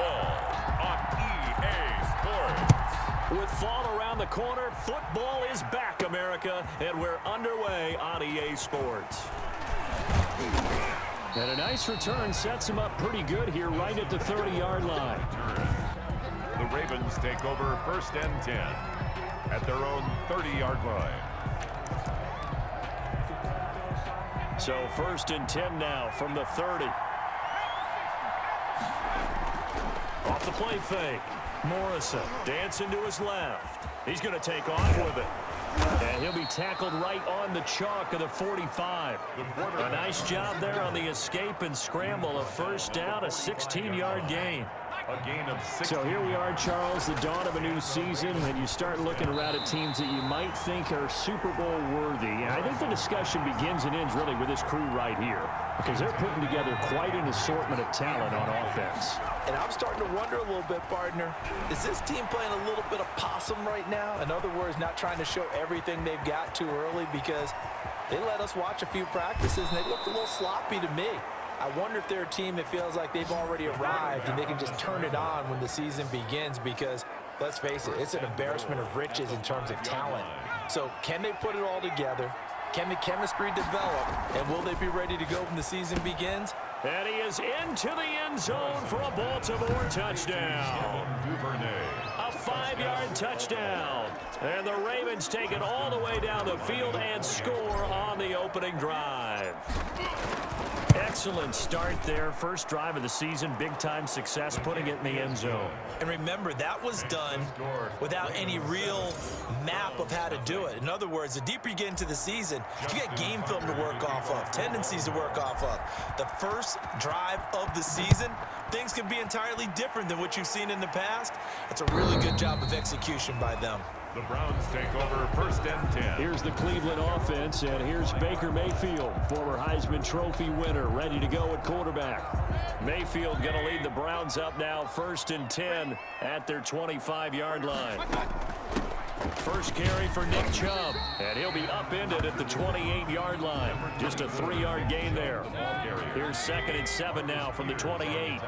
football on EA Sports. With fall around the corner, football is back, America, and we're underway on EA Sports. And a nice return sets him up pretty good here right at the 30-yard line. The Ravens take over 1st and 10 at their own 30-yard line. So 1st and 10 now from the 30. Off the play fake. Morrison dancing to his left. He's going to take off with it. And he'll be tackled right on the chalk of the 45. A nice job there on the escape and scramble. A 1st down, a 16-yard gain. A gain of 6. So here we are, Charles, the dawn of a new season, and you start looking around at teams that you might think are Super Bowl worthy. And I think the discussion begins and ends really with this crew right here, because they're putting together quite an assortment of talent on offense. And I'm starting to wonder a little bit, partner, is this team playing a little bit of possum right now? In other words, not trying to show everything they've got too early, because they let us watch a few practices and they look a little sloppy to me. I wonder if they're a team that feels like they've already arrived and they can just turn it on when the season begins, because, let's face it, it's an embarrassment of riches in terms of talent. So can they put it all together? Can the chemistry develop? And will they be ready to go when the season begins? And he is into the end zone for a Baltimore touchdown. A 5-yard touchdown. And the Ravens take it all the way down the field and score on the opening drive. Excellent start there. First drive of the season. Big-time success putting it in the end zone. And remember, that was done without any real map of how to do it. In other words, the deeper you get into the season, you get game film to work off of, tendencies to work off of. The first drive of the season, things can be entirely different than what you've seen in the past. It's a really good job of execution by them. The Browns take over 1st and 10. Here's the Cleveland offense, and here's Baker Mayfield, former Heisman Trophy winner, ready to go at quarterback. Mayfield going to lead the Browns up now, 1st and 10 at their 25-yard line. First carry for Nick Chubb, and he'll be upended at the 28-yard line. Just a 3-yard gain there. Here's 2nd and 7 now from the 28.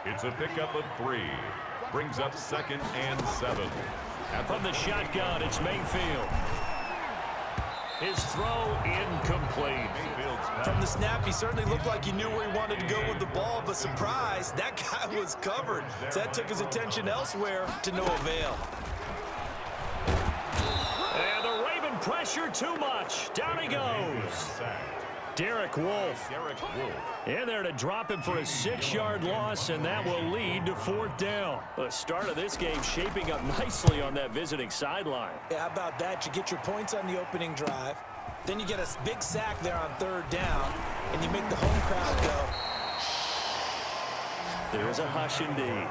It's a pickup of 3. Brings up 2nd and 7. From the shotgun, it's Mayfield. His throw incomplete. From the snap, he certainly looked like he knew where he wanted to go with the ball, but surprise, that guy was covered. So that took his attention elsewhere to no avail. And the Raven pressure too much. Down he goes. Derek Wolfe in there to drop him for a 6-yard loss, and that will lead to 4th down. The start of this game shaping up nicely on that visiting sideline. Yeah, how about that? You get your points on the opening drive, then you get a big sack there on 3rd down, and you make the home crowd go. There's a hush indeed.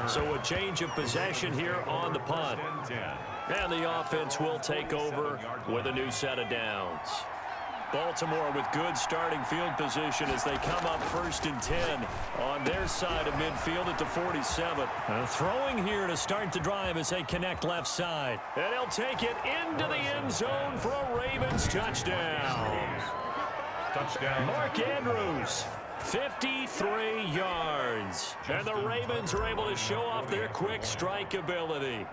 So a change of possession here on the punt. And the offense will take over with a new set of downs. Baltimore with good starting field position as they come up 1st and 10 on their side of midfield at the 47. Throwing here to start the drive as they connect left side. And he'll take it into the end zone for a Ravens touchdown. Mark Andrews, 53 yards. And the Ravens are able to show off their quick strike ability.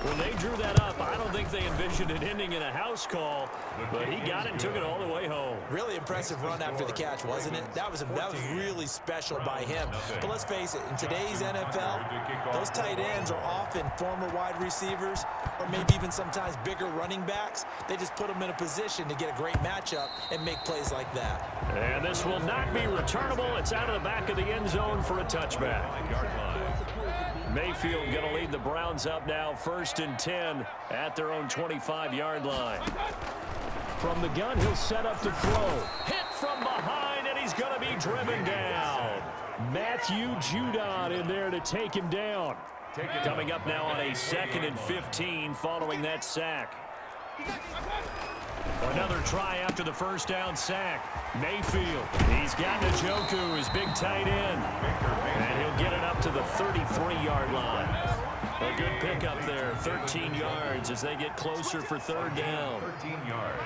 When they drew that up, I don't think they envisioned it ending in a house call, but he got it and took it all the way home. Really impressive run after the catch, wasn't it? That was really special by him. But let's face it, in today's NFL, those tight ends are often former wide receivers or maybe even sometimes bigger running backs. They just put them in a position to get a great matchup and make plays like that. And this will not be returnable. It's out of the back of the end zone for a touchback. Mayfield going to lead the Browns up now, 1st and 10 at their own 25-yard line. From the gun, he'll set up to throw. Hit from behind, and he's going to be driven down. Matthew Judon in there to take him down. Coming up now on a 2nd and 15 following that sack. Another try after the 1st down sack. Mayfield, he's got Njoku, his big tight end. And he'll get it up to the 33-yard line. A good pickup there, 13 yards as they get closer for 3rd down. 13 yards.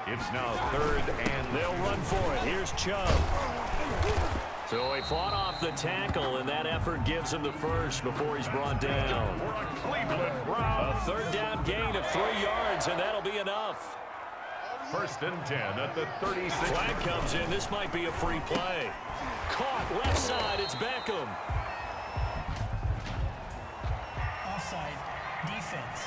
It's now 3rd and they'll run for it. Here's Chubb. So So he fought off the tackle, and that effort gives him the first before he's brought down. A third down gain of 3 yards, and that'll be enough. 1st and 10 at the 36. Flag comes in. This might be a free play. Caught left side. It's Beckham. Offside. Defense.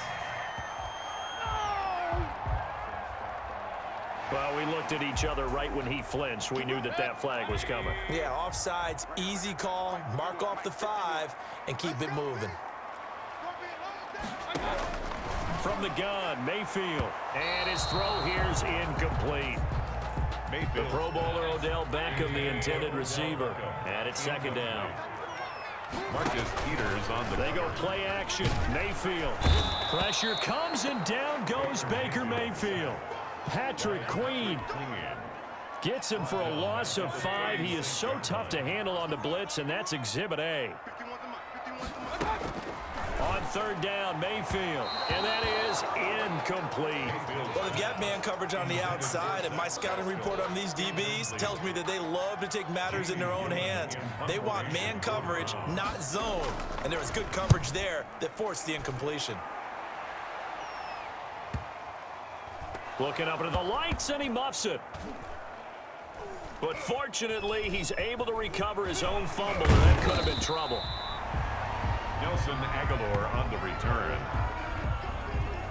Well, we looked at each other right when he flinched. We knew that that flag was coming. Yeah, offsides, easy call. Mark off the 5 and keep it moving. From the gun, Mayfield. And his throw here's incomplete. The Pro Bowler Odell Beckham, the intended receiver. And it's 2nd down. Marcus Peters on the... They go play action. Mayfield. Pressure comes and down goes Baker Mayfield. Patrick Queen gets him for a loss of 5. He is so tough to handle on the blitz, and that's Exhibit A. On 3rd down, Mayfield, and that is incomplete. Well, they've got man coverage on the outside, and my scouting report on these DBs tells me that they love to take matters in their own hands. They want man coverage, not zone, and there was good coverage there that forced the incompletion. Looking up into the lights, and he muffs it. But fortunately, he's able to recover his own fumble, and that could have been trouble. Nelson Aguilar on the return.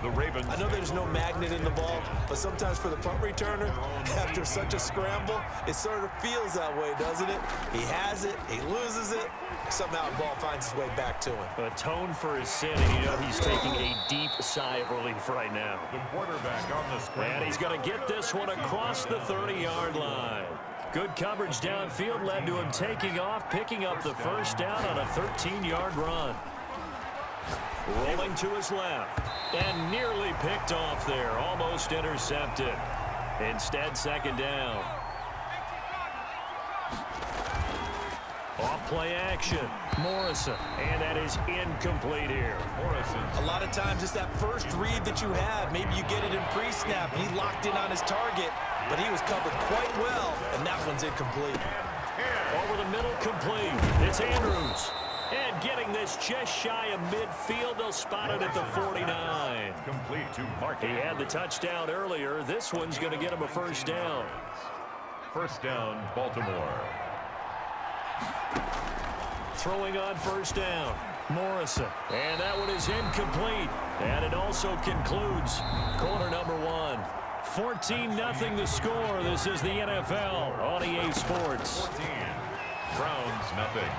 The Ravens... I know there's no magnet in the ball, but sometimes for the punt returner, after such a scramble, it sort of feels that way, doesn't it? He has it, he loses it, somehow the ball finds its way back to him. Atone for his sin, and you know he's taking a deep sigh of relief right now. The quarterback on the scramble. And he's going to get this one across the 30-yard line. Good coverage downfield led to him taking off, picking up the 1st down on a 13-yard run. Rolling to his left, and nearly picked off there, almost intercepted. Instead, 2nd down. Off play action, Morrison, and that is incomplete here. Morrison. A lot of times it's that first read that you have. Maybe you get it in pre-snap, and he locked in on his target, but he was covered quite well, and that one's incomplete. Over the middle, complete. It's Andrews. And getting this just shy of midfield, they'll spot it at the 49. Complete to Mark. He had the touchdown earlier. This one's going to get him a 1st down. 1st down, Baltimore. Throwing on 1st down, Morrison. And that one is incomplete. And it also concludes quarter number 1. 14-0 the score. This is the NFL on EA Sports. 14. Browns, nothing.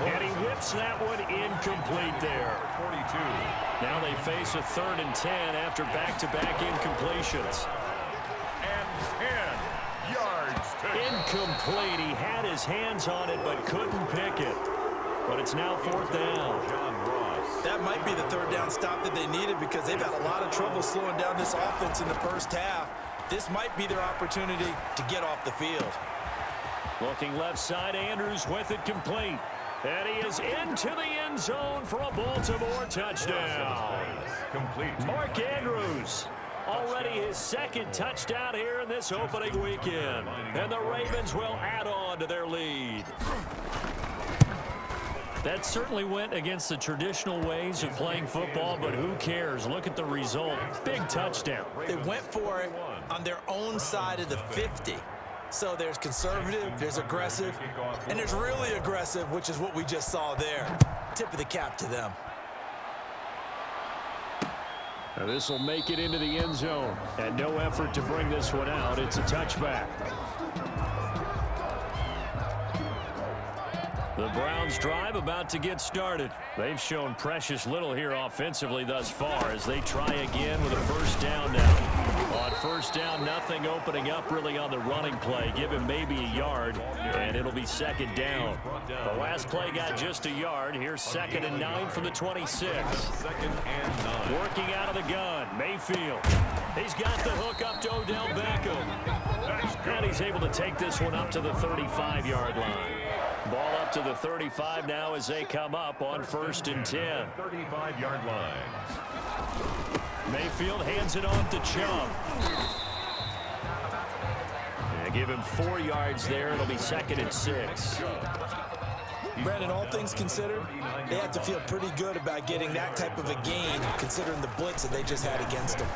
And he whips that one incomplete there. 42. Now they face a 3rd and 10 after back-to-back incompletions. And 10 yards to... Incomplete. He had his hands on it but couldn't pick it. But it's now 4th down. John Ross. That might be the 3rd down stop that they needed because they've had a lot of trouble slowing down this offense in the 1st half. This might be their opportunity to get off the field. Looking left side, Andrews with it complete. And he is into the end zone for a Baltimore touchdown. Complete. Mark Andrews, already his 2nd touchdown here in this opening weekend. And the Ravens will add on to their lead. That certainly went against the traditional ways of playing football, but who cares? Look at the result. Big touchdown. They went for it on their own side of the 50. So there's conservative, there's aggressive, and there's really aggressive, which is what we just saw there. Tip of the cap to them. Now this will make it into the end zone. And no effort to bring this one out. It's a touchback. The Browns drive about to get started. They've shown precious little here offensively thus far as they try again with a 1st down now. On 1st down, nothing opening up really on the running play. Give him maybe a yard, and it'll be 2nd down. The last play got just a yard. Here's 2nd and 9 from the 26. 2nd and 9. Working out of the gun, Mayfield. He's got the hook up to Odell Beckham. And he's able to take this one up to the 35-yard line. Ball up to the 35 now as they come up on 1st and 10. 35-yard line. Mayfield hands it off to Chubb. They give him 4 yards there. It'll be 2nd and 6. Brandon, all things considered, they have to feel pretty good about getting that type of a gain, considering the blitz that they just had against them.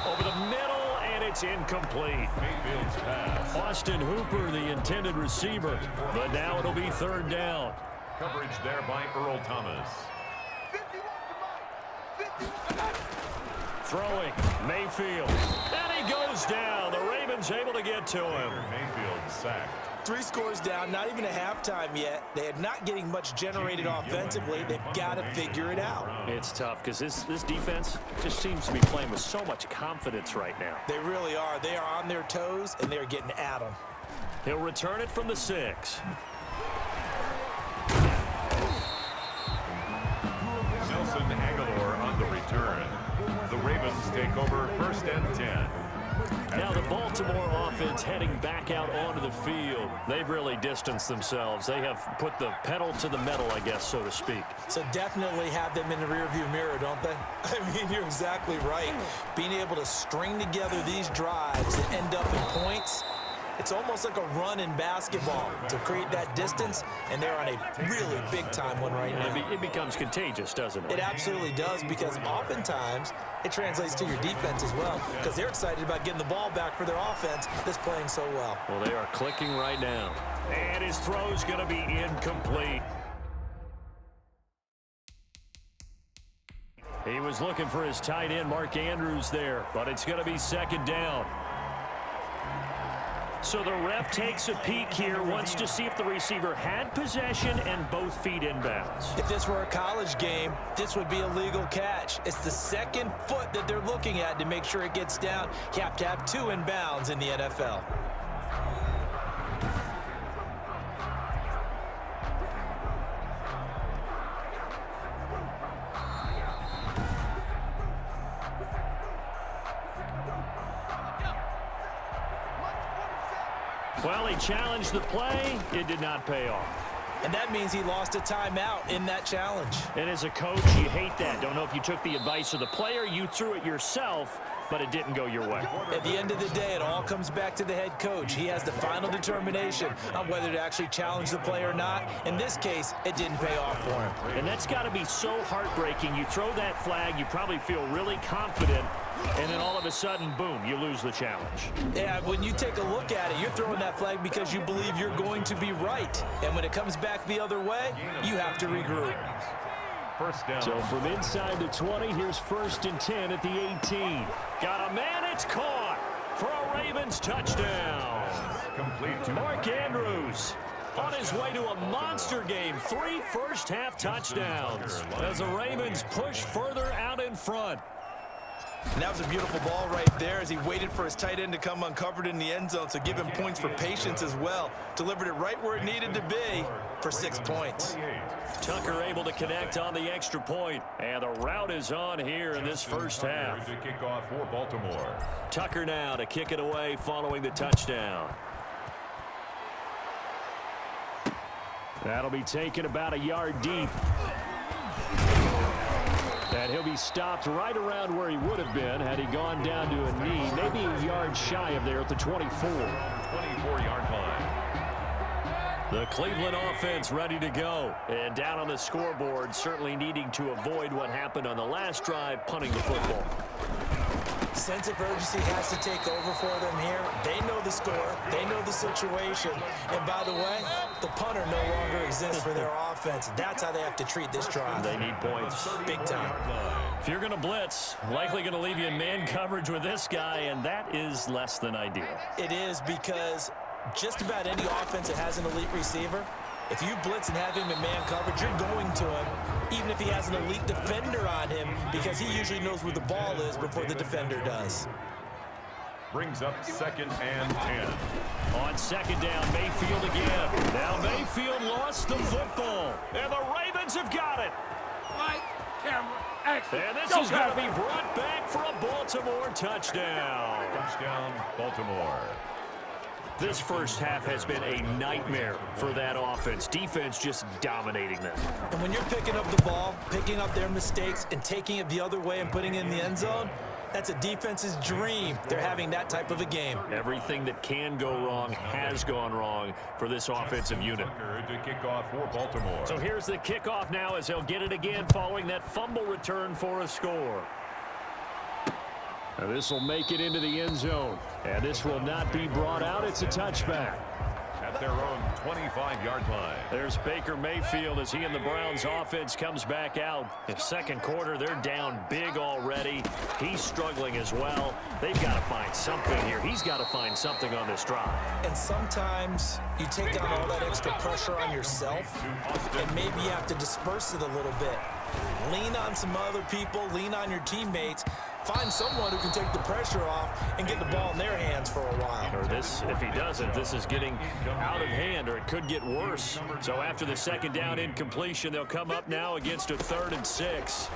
Over the middle, and it's incomplete. Mayfield's pass. Austin Hooper, the intended receiver, but now it'll be 3rd down. Coverage there by Earl Thomas. Throwing, Mayfield, and he goes down. The Ravens able to get to him. Mayfield sacked. 3 scores down, not even a halftime yet. They are not getting much generated offensively. They've got to figure it out. It's tough because this defense just seems to be playing with so much confidence right now. They really are. They are on their toes, and they're getting at them. He'll return it from the 6. Nelson Aguilar on the return. The Ravens take over 1st and 10. Now the Baltimore offense heading back out onto the field. They've really distanced themselves. They have put the pedal to the metal, I guess, so to speak. So definitely have them in the rearview mirror, don't they? I mean, you're exactly right. Being able to string together these drives that end up in points, it's almost like a run in basketball to create that distance, and they're on a really big-time one right now. It becomes contagious, doesn't it? It absolutely does, because oftentimes it translates to your defense as well, because they're excited about getting the ball back for their offense that's playing so well. Well, they are clicking right now. And his throw's going to be incomplete. He was looking for his tight end, Mark Andrews, there, but it's going to be 2nd down. So the ref takes a peek here, wants to see if the receiver had possession and both feet inbounds. If this were a college game, this would be a legal catch. It's the 2nd foot that they're looking at to make sure it gets down. You have to have 2 inbounds in the NFL. Well, he challenged the play. It did not pay off. And that means he lost a timeout in that challenge. And as a coach, you hate that. Don't know if you took the advice of the player, you threw it yourself, but it didn't go your way. At the end of the day, it all comes back to the head coach. He has the final determination on whether to actually challenge the play or not. In this case, it didn't pay off for him. And that's got to be so heartbreaking. You throw that flag, you probably feel really confident, and then all of a sudden, boom, you lose the challenge. Yeah, when you take a look at it, you're throwing that flag because you believe you're going to be right. And when it comes back the other way, you have to regroup. 1st down. So from inside the 20, here's 1st and 10 at the 18. Got a man, it's caught for a Ravens touchdown. Complete to Mark Andrews on his way to a monster game. 3 first-half touchdowns as the Ravens push further out in front. And that was a beautiful ball right there as he waited for his tight end to come uncovered in the end zone, so give him points for patience as well. Delivered it right where it needed to be for 6 points. Tucker able to connect on the extra point, and the route is on here in this first half. To kick off for Baltimore. Tucker now to kick it away following the touchdown. That'll be taken about a yard deep. And he'll be stopped right around where he would have been had he gone down to a knee, maybe a yard shy of there at the 24. 24-yard line. The Cleveland offense ready to go. And down on the scoreboard, certainly needing to avoid what happened on the last drive, punting the football. Sense of urgency has to take over for them here. They know the score. They know the situation. And by the way, the punter no longer exists for their offense. That's how they have to treat this drive. They need points. Big time. If you're going to blitz, likely going to leave you in man coverage with this guy, and that is less than ideal. It is, because just about any offense that has an elite receiver, if you blitz and have him in man coverage, you're going to him, even if he has an elite defender on him, because he usually knows where the ball is before the defender does. Brings up 2nd and 10. On 2nd down, Mayfield again. Now Mayfield lost the football, and the Ravens have got it. Light, camera, action. And this is going to be brought back for a Baltimore touchdown. Touchdown, Baltimore. This first half has been a nightmare for that offense. Defense just dominating them. And when you're picking up the ball, picking up their mistakes, and taking it the other way and putting it in the end zone, That's a defense's dream. They're having that type of a game. Everything that can go wrong has gone wrong for this offensive unit. To kick off for Baltimore. So here's the kickoff now as they'll get it again following that fumble return for a score. Now this will make it into the end zone. And this will not be brought out. It's a touchback. At their own 25-yard line. There's Baker Mayfield as he and the Browns offense comes back out. In second quarter, they're down big already. He's struggling as well. They've got to find something here. He's got to find something on this drive. And sometimes you take on all that extra pressure on yourself, and maybe you have to disperse it a little bit. Lean on some other people, lean on your teammates. Find someone who can take the pressure off and get the ball in their hands for a while. Or this, if he doesn't, this is getting out of hand, or it could get worse. So after the second down incompletion, they'll come up now against a 3rd and 6.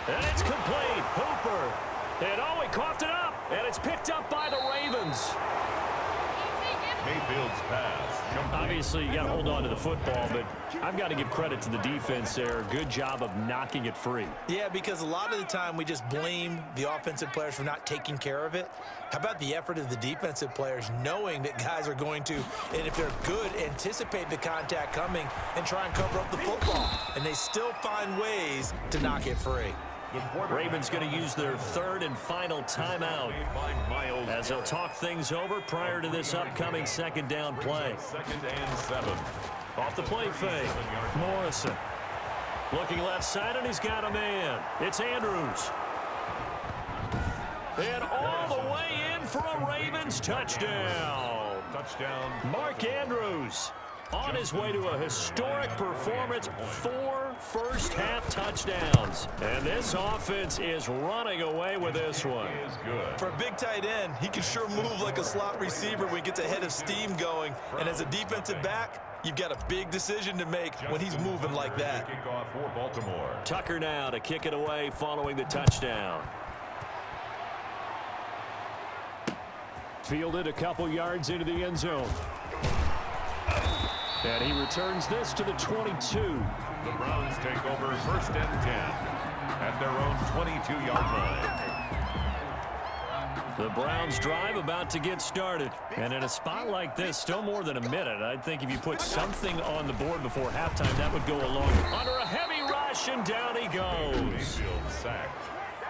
And it's complete. Hooper. And oh, he coughed it up. And it's picked up by the Ravens. Mayfield's pass. Obviously, you got to hold on to the football, but I've got to give credit to the defense there. Good job of knocking it free. Yeah, because a lot of the time we just blame the offensive players for not taking care of it. How about the effort of the defensive players knowing that guys are going to, and if they're good, anticipate the contact coming and try and cover up the football. And they still find ways to knock it free. Ravens going to use their 3rd and final timeout as they'll talk things over prior to this upcoming second down play. 2nd and 7. Off the play fake, Morrison. Looking left side, and he's got a man. It's Andrews. And all the way in for a Ravens touchdown. Mark Andrews on his way to a historic performance, 4 first-half touchdowns. And this offense is running away with this one. For a big tight end, he can sure move like a slot receiver when he gets a head of steam going. And as a defensive back, you've got a big decision to make when he's moving like that. Kickoff for Baltimore. Tucker now to kick it away following the touchdown. Fielded a couple yards into the end zone. And he returns this to the 22. The Browns take over 1st and 10 at their own 22-yard line. The Browns drive about to get started. And in a spot like this, still more than a minute, I think if you put something on the board before halftime, that would go along. Under a heavy rush, and down he goes.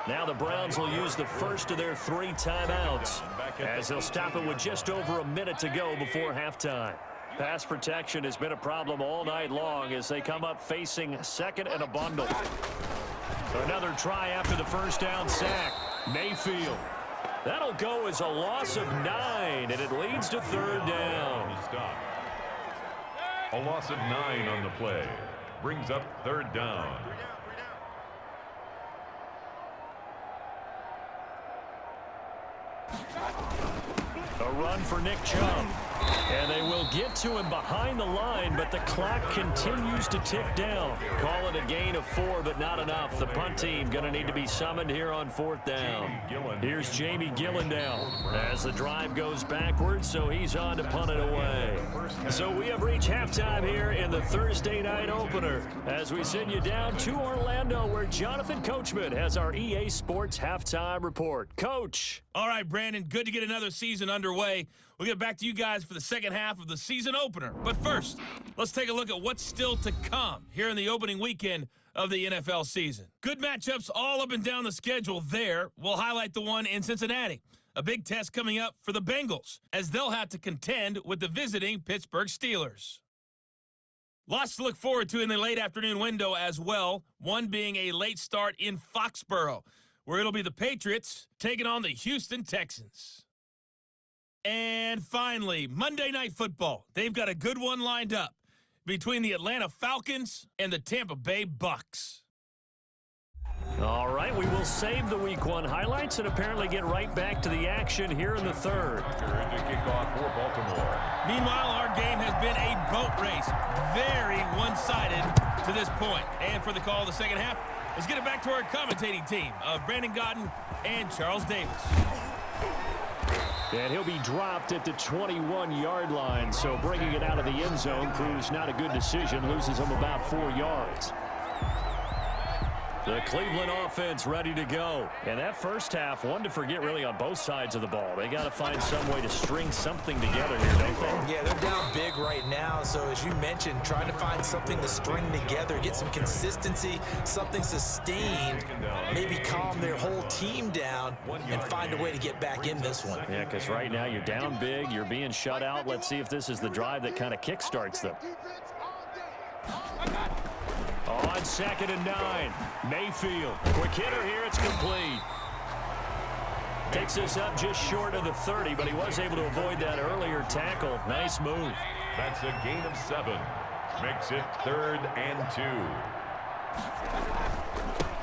Now the Browns will use the first of their 3 timeouts as they'll stop it with just over a minute to go before halftime. Pass protection has been a problem all night long as they come up facing 2nd and a bundle. Another try after the first down sack. Mayfield. That'll go as a loss of 9, and it leads to 3rd down. A loss of 9 on the play. Brings up 3rd down. A run for Nick Chubb. And they will get to him behind the line, but the clock continues to tick down. Call it a gain of 4, but not enough. The punt team going to need to be summoned here on 4th down. Here's Jamie Gillen now as the drive goes backwards, so he's on to punt it away. So we have reached halftime here in the Thursday night opener as we send you down to Orlando where Jonathan Coachman has our EA Sports halftime report. Coach. All right, Brandon, good to get another season underway. We'll get back to you guys for the second half of the season opener. But first, let's take a look at what's still to come here in the opening weekend of the NFL season. Good matchups all up and down the schedule there. We'll highlight the one in Cincinnati. A big test coming up for the Bengals as they'll have to contend with the visiting Pittsburgh Steelers. Lots to look forward to in the late afternoon window as well, one being a late start in Foxborough, where it'll be the Patriots taking on the Houston Texans. And finally, Monday Night Football. They've got a good one lined up between the Atlanta Falcons and the Tampa Bay Bucks. All right, we will save the Week 1 highlights and apparently get right back to the action here in the 3rd. To kick off for Baltimore. Meanwhile, our game has been a boat race. Very one-sided to this point. And for the call of the second half, let's get it back to our commentating team of Brandon Godden and Charles Davis. And he'll be dropped at the 21-yard line, so bringing it out of the end zone proves not a good decision, loses him about 4 yards. The Cleveland offense ready to go. And that first half, one to forget really on both sides of the ball. They got to find some way to string something together here, don't they? Yeah, they're down big right now. So as you mentioned, trying to find something to string together, get some consistency, something sustained, maybe calm their whole team down and find a way to get back in this one. Yeah, because right now you're down big, you're being shut out. Let's see if this is the drive that kind of kickstarts them. On 2nd and 9, Mayfield. Quick hitter here, it's complete. Takes this up just short of the 30, but he was able to avoid that earlier tackle. Nice move. That's a gain of 7. Makes it 3rd and 2.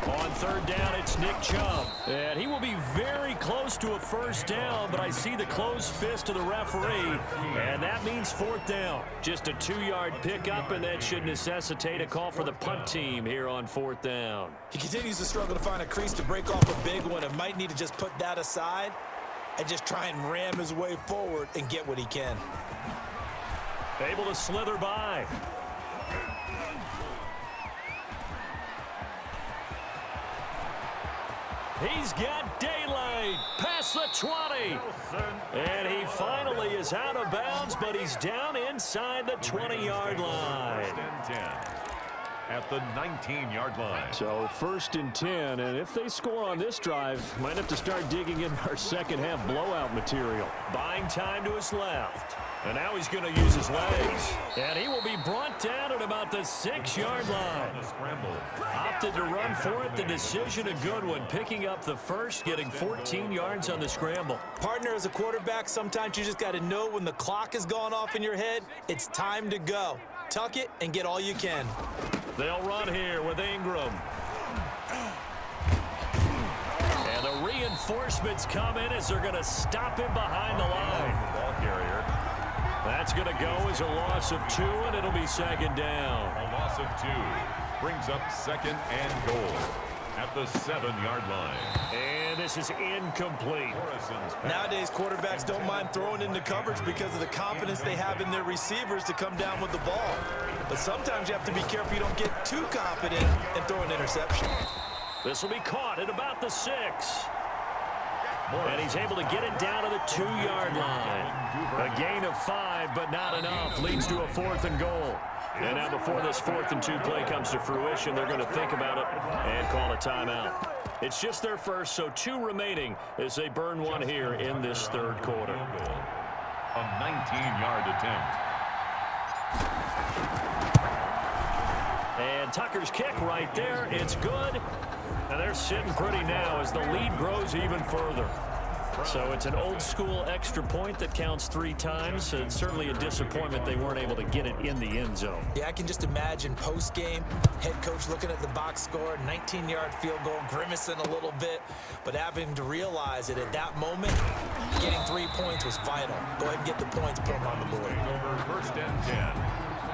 On 3rd down, it's Nick Chubb. And he will be very close to a first down, but I see the closed fist of the referee, and that means 4th down. Just a 2-yard pickup, and that should necessitate a call for the punt team here on 4th down. He continues to struggle to find a crease to break off a big one and might need to just put that aside and just try and ram his way forward and get what he can. Able to slither by. He's got daylight past the 20. And he finally is out of bounds, but he's down inside the 20-yard line. At the 19-yard line. So 1st and 10, and if they score on this drive, might have to start digging in our second half blowout material. Buying time to his left. And now he's going to use his legs. And he will be brought down at about the 6-yard line. Opted to run for it. The decision a good one. Picking up the first, getting 14 yards on the scramble. Partner, as a quarterback, sometimes you just got to know when the clock has gone off in your head, it's time to go. Tuck it and get all you can. They'll run here with Ingram. And the reinforcements come in as they're going to stop him behind the line. Ball carrier. That's going to go as a loss of 2, and it'll be 2nd down. A loss of 2 brings up 2nd and goal at the 7-yard line. And this is incomplete. Nowadays, quarterbacks don't mind throwing into coverage because of the confidence they have in their receivers to come down with the ball. But sometimes you have to be careful you don't get too confident and throw an interception. This will be caught at about the 6. And he's able to get it down to the 2-yard line. A gain of 5, but not enough. Leads to a 4th and goal. And now before this 4th and 2 play comes to fruition, they're going to think about it and call a timeout. It's just their first, so 2 remaining as they burn one here in this 3rd quarter. A 19-yard attempt. And Tucker's kick right there. It's good. And they're sitting pretty now as the lead grows even further. So it's an old-school extra point that counts 3 times. And certainly a disappointment they weren't able to get it in the end zone. Yeah, I can just imagine post-game, head coach looking at the box score, 19-yard field goal, grimacing a little bit, but having to realize that at that moment, getting 3 points was vital. Go ahead and get the points, put them on the board. Over 1st and 10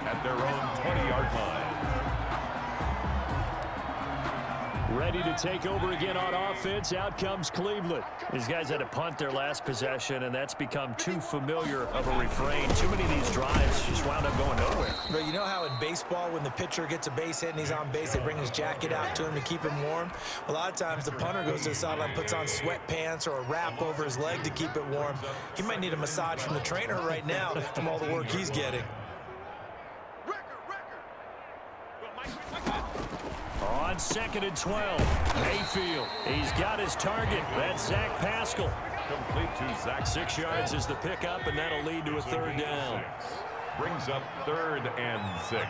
at their own 20-yard line. Ready to take over again on offense. Out comes Cleveland. These guys had to punt their last possession, and that's become too familiar of a refrain. Too many of these drives just wound up going nowhere. But you know how in baseball, when the pitcher gets a base hit and he's on base, they bring his jacket out to him to keep him warm? A lot of times the punter goes to the sideline, puts on sweatpants or a wrap over his leg to keep it warm. He might need a massage from the trainer right now from all the work he's getting. On 2nd and 12, Mayfield. He's got his target. That's Zach Pascal. Complete to Zach. 6 yards is the pickup, and that'll lead to a 3rd down. Brings up 3rd and 6.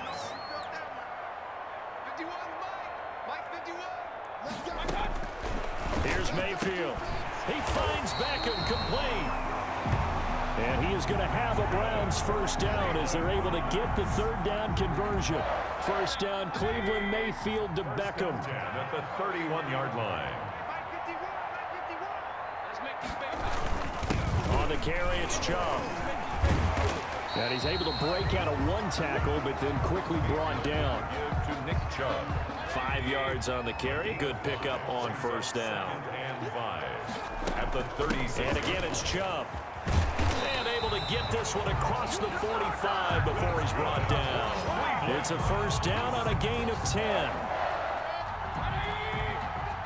Here's Mayfield. He finds Beckham complete. And he is going to have a Browns 1st down as they're able to get the 3rd down conversion. 1st down, Cleveland, Mayfield to Beckham. At the 31-yard line. On the carry, it's Chubb. And he's able to break out of 1 tackle, but then quickly brought down. Give to Nick Chubb. 5 yards on the carry. Good pickup on 1st down. And 5 at the 36. And again, it's Chubb. And able to get this one across the 45 before he's brought down. It's a 1st down on a gain of 10.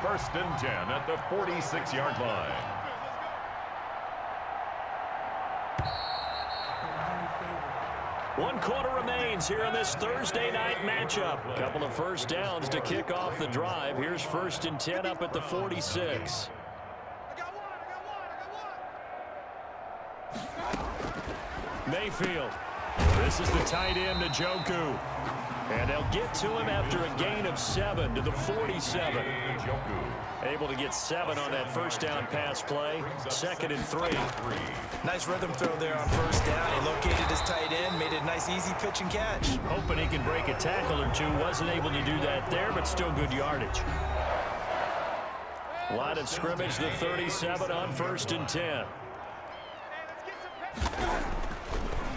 first and 10 at the 46-yard line. One quarter remains here in this Thursday night matchup. A couple of first downs to kick off the drive. Here's first and 10 up at the 46. Mayfield. This is the tight end, Njoku. And they'll get to him after a gain of 7 to the 47. Able to get 7 on that first down pass play. Second and 3. Nice rhythm throw there on first down. He located his tight end, made it a nice easy pitch and catch. Hoping he can break a tackle or two. Wasn't able to do that there, but still good yardage. Line of scrimmage, the 37 on first and 10.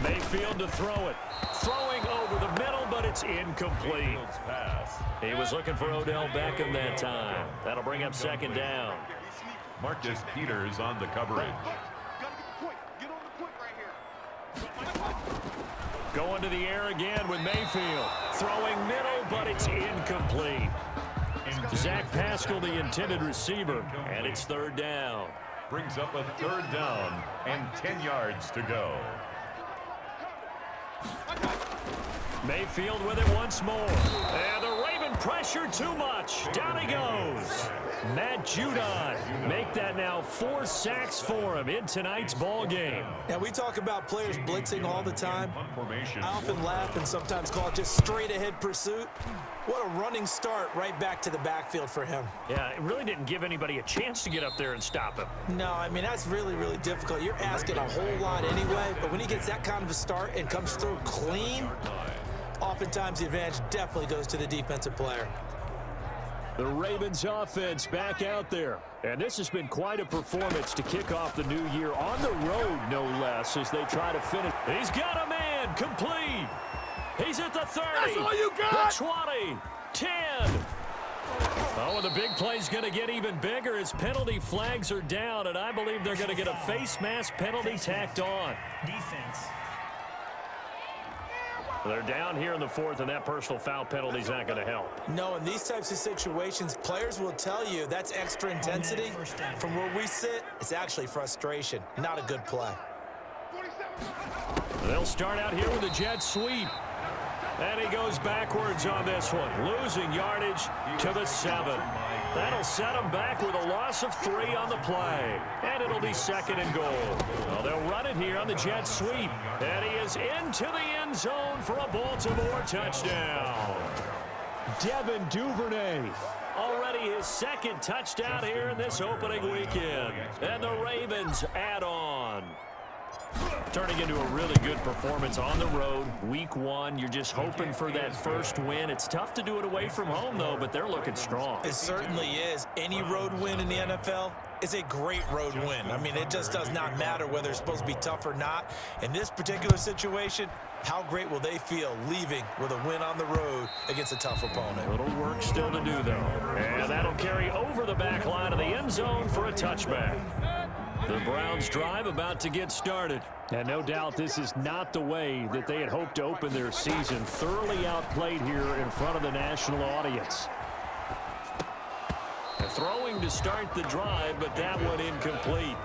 Mayfield to throw it. Throwing over the middle, but it's incomplete. He was looking for Odell Beckham that time. That'll bring up second down. Marcus Peters on the coverage. Going to the air again with Mayfield. Throwing middle, but it's incomplete. Zach Pascal, the intended receiver, and it's third down. Brings up a third down and 10 yards to go. Mayfield with it once more. And the Raven pressure too much. Down he goes. Matt Judon. Make that now 4 sacks for him in tonight's ball game. Now, we talk about players blitzing all the time. I often laugh and sometimes call it just straight ahead pursuit. What a running start right back to the backfield for him. Yeah, it really didn't give anybody a chance to get up there and stop him. No, I mean, that's really, really difficult. You're asking a whole lot anyway, but when he gets that kind of a start and comes through clean, oftentimes the advantage definitely goes to the defensive player. The Ravens offense back out there. And this has been quite a performance to kick off the new year on the road, no less, as they try to finish. He's got a man complete. He's at the 30. That's all you got. The 20. 10. Oh, and the big play's going to get even bigger as penalty flags are down, and I believe they're going to get a face mask penalty tacked on. Defense. They're down here in the 4th, and that personal foul penalty is not going to help. No, in these types of situations, players will tell you that's extra intensity. From where we sit, it's actually frustration. Not a good play. They'll start out here with a jet sweep. And he goes backwards on this one, losing yardage to the 7. That'll set him back with a loss of 3 on the play. And it'll be second and goal. Well, they'll run it here on the jet sweep. And he is into the end zone for a Baltimore touchdown. Devin Duvernay. Already his second touchdown here in this opening weekend. And the Ravens add on. Turning into a really good performance on the road. Week 1, you're just hoping for that first win. It's tough to do it away from home, though, but they're looking strong. It certainly is. Any road win in the NFL is a great road win. I mean, it just does not matter whether it's supposed to be tough or not. In this particular situation, how great will they feel leaving with a win on the road against a tough opponent? A little work still to do, though. And that'll carry over the back line of the end zone for a touchback. The Browns drive about to get started. And no doubt this is not the way that they had hoped to open their season. Thoroughly outplayed here in front of the national audience. Throwing to start the drive, but that one incomplete.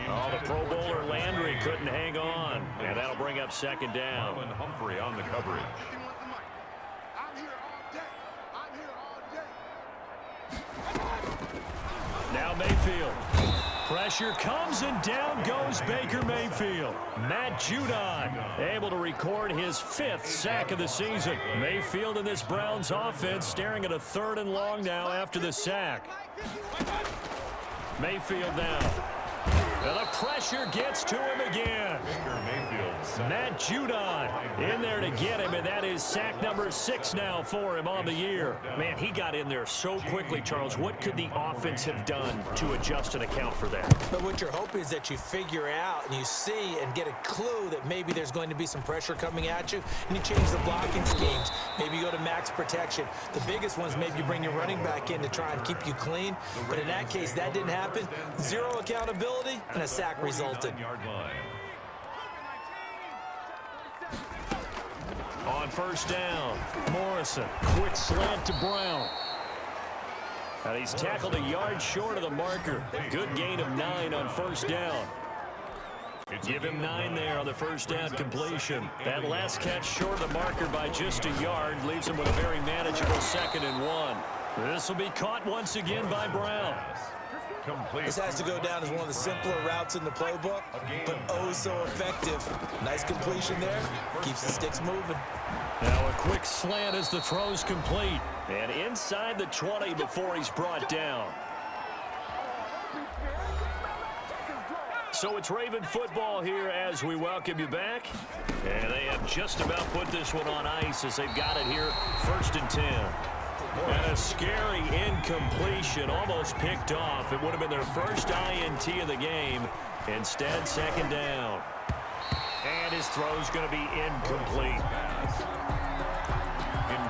Oh, the Pro Bowler Landry couldn't hang on. And that'll bring up second down. Alvin Humphrey on the coverage. Now Mayfield. Pressure comes and down goes Baker Mayfield. Matt Judon able to record his 5th sack of the season. Mayfield in this Browns offense staring at a 3rd and long now after the sack. Mayfield now. And the pressure gets to him again. Matt Judon in there to get him, and that is sack number 6 now for him on the year. Man, he got in there so quickly, Charles. What could the offense have done to adjust and account for that? But what you're hoping is that you figure out and you see and get a clue that maybe there's going to be some pressure coming at you, and you change the blocking schemes. Maybe you go to max protection. The biggest ones, maybe you bring your running back in to try and keep you clean. But in that case, that didn't happen. 0 accountability, and a sack resulted. On first down, Morrison, quick slant to Brown. And he's tackled a yard short of the marker. Good gain of 9 on first down. Give him 9 there on the first down completion. That last catch short of the marker by just a yard leaves him with a very manageable 2nd and 1. This will be caught once again by Brown. This has to go down as one of the simpler routes in the playbook, but oh so effective. Nice completion there. Keeps the sticks moving. Now a quick slant as the throw's complete. And inside the 20 before he's brought down. So it's Raven football here as we welcome you back. And they have just about put this one on ice as they've got it here, 1st and 10. And a scary incompletion, almost picked off. It would have been their first INT of the game. Instead, 2nd down. And his throw's going to be incomplete.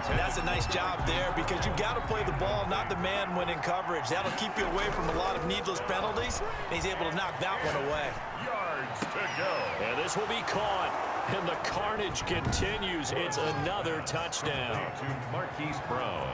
And that's a nice job there because you've got to play the ball, not the man when in coverage. That'll keep you away from a lot of needless penalties. And he's able to knock that one away. Yards to go. And this will be caught. And the carnage continues. It's another touchdown. To Marquise Brown.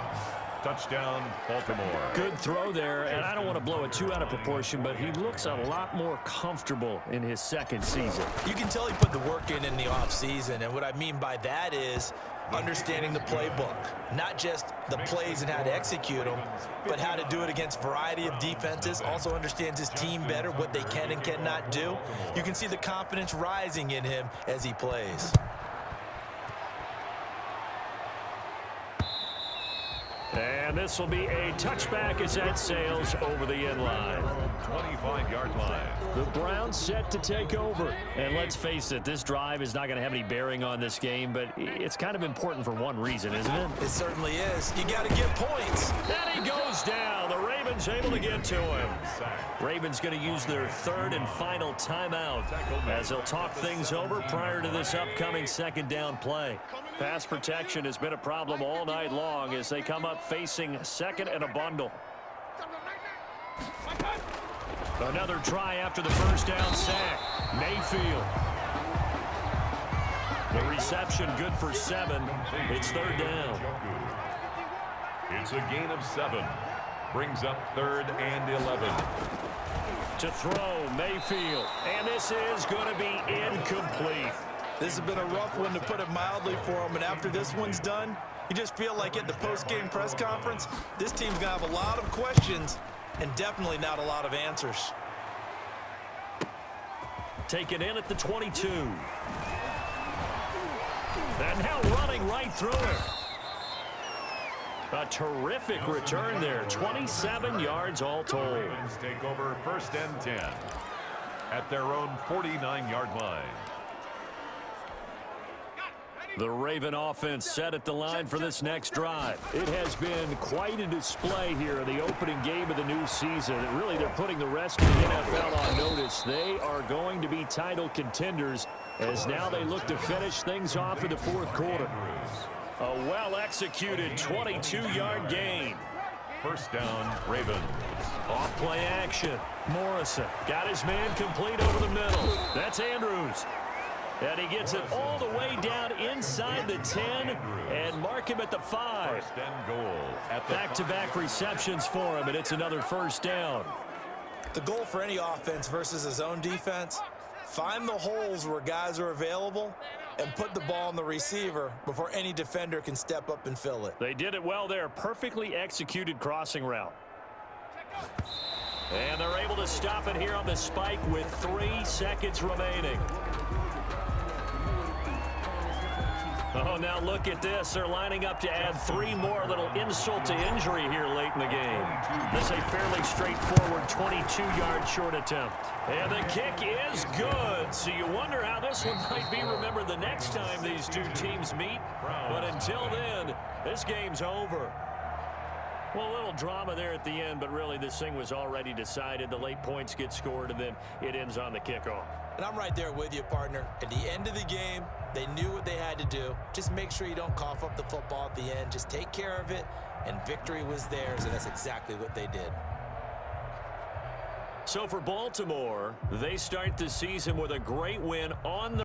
Touchdown, Baltimore. Good throw there, and I don't want to blow it too out of proportion, but he looks a lot more comfortable in his 2nd season. You can tell he put the work in the offseason, and what I mean by that is understanding the playbook. Not just the plays and how to execute them, but how to do it against a variety of defenses. Also understands his team better, what they can and cannot do. You can see the confidence rising in him as he plays. And this will be a touchback as that sails over the end line. 25-yard line. The Browns set to take over. And let's face it, this drive is not going to have any bearing on this game, but it's kind of important for one reason, isn't it? It certainly is. You got to get points. And he goes down. The Ravens able to get to him. Ravens going to use their 3rd and final timeout as they'll talk things over prior to this upcoming 2nd down play. Pass protection has been a problem all night long as they come up facing 2nd and a bundle. Another try after the first down sack. Mayfield. The reception good for 7. It's 3rd down. It's a gain of 7. Brings up 3rd and 11. To throw, Mayfield. And this is going to be incomplete. This has been a rough one, to put it mildly, for him. And after this one's done, you just feel like at the post-game press conference, this team's going to have a lot of questions and definitely not a lot of answers. Taken in at the 22. And now running right through it. A terrific return there. 27 yards all told. Ravens take over 1st and 10 at their own 49-yard line. The Raven offense set at the line for this next drive. It has been quite a display here in the opening game of the new season. And really, they're putting the rest of the NFL on notice. They are going to be title contenders as now they look to finish things off in the 4th quarter. A well-executed 22-yard gain. 1st down, Ravens. Off play action. Morrison got his man complete over the middle. That's Andrews. And he gets it all the way down inside the 10 and mark him at the 5. 1st and goal at the Back-to-back receptions for him, and it's another 1st down. The goal for any offense versus his own defense, find the holes where guys are available and put the ball on the receiver before any defender can step up and fill it. They did it well there. Perfectly executed crossing route. And they're able to stop it here on the spike with 3 seconds remaining. Oh, now look at this. They're lining up to add 3 more, little insult to injury here late in the game. This is a fairly straightforward 22-yard short attempt. And the kick is good. So you wonder how this one might be remembered the next time these two teams meet. But until then, this game's over. Well, a little drama there at the end, but really this thing was already decided. The late points get scored, and then it ends on the kickoff. And I'm right there with you, partner. At the end of the game, they knew what they had to do. Just make sure you don't cough up the football at the end. Just take care of it, and victory was theirs, and that's exactly what they did. So for Baltimore, they start the season with a great win on the